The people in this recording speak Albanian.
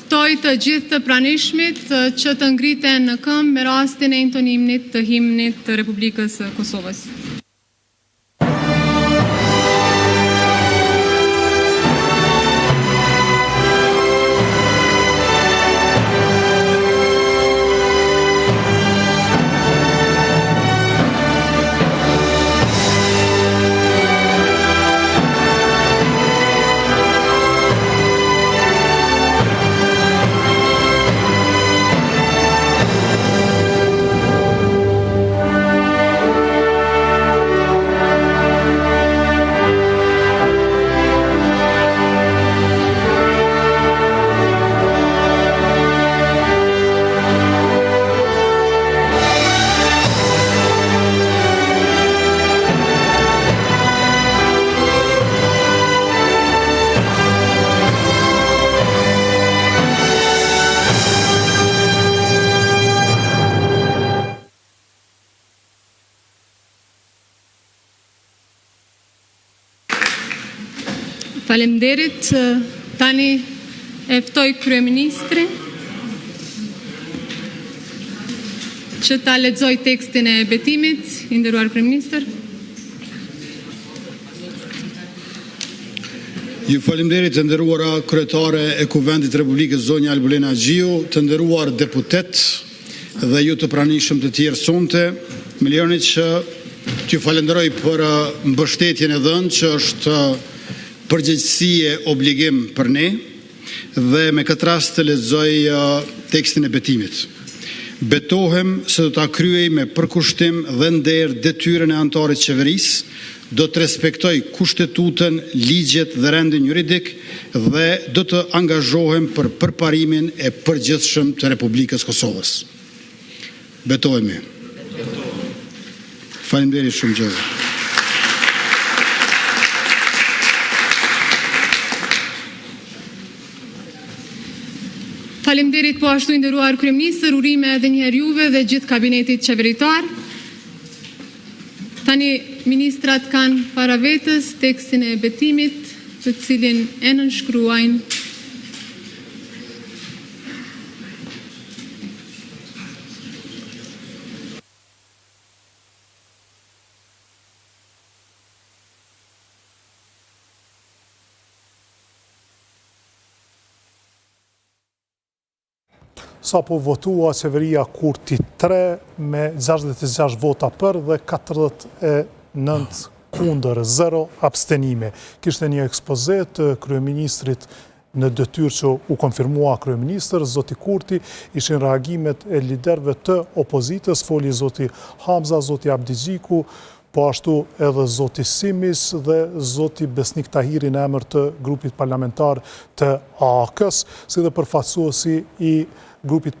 Ftoj të gjithë të pranishmit që të ngriten në këmbë me rastin e intonimit të himnit të Republikës së Kosovës. Faleminderit. Tani e ftoj kryeministrin që ta lexoj tekstin e betimit. I nderuar kryeministër. Ju faleminderit të nderuara kryetare e Kuvendit Republikës zonja Albulena Gjiu, të nderuar deputet dhe ju të pranishëm të tjerë sonte, më lejoni që t'ju falenderoj për mbështetjen e dhënë që është përgjegjësi e obligim për ne dhe me këtë rast të lexoj tekstin e betimit. Betohem se do ta kryej me përkushtim dhe nder detyrën e anëtarit të qeverisë, do të respektoj kushtetutën, ligjet dhe rendin juridik dhe do të angazhohem për përparimin e përgjithshëm të Republikës Kosovës. Betohemi. Faleminderit shumë gjë. Faleminderit po ashtu i nderuar kryeministër, urime edhe një herë juve dhe gjithë kabinetit qeveritar. Tani ministrat kanë para vetës tekstin e betimit, të cilin e nënshkruajnë sa po votua qeveria Kurti 3 me 66 vota për dhe 49 kundër, 0 abstenime. Kishte një ekspozet të kryeministrit në detyrë që u konfirmua kryeministër, zoti Kurti, ishin reagimet e liderëve të opozitës, foli zoti Hamza, zoti Abdi Gjiku, po ashtu edhe zoti Simis dhe zoti Besnik Tahiri në emër të grupit parlamentar të AK-s, si dhe përfaqësuesi i grupit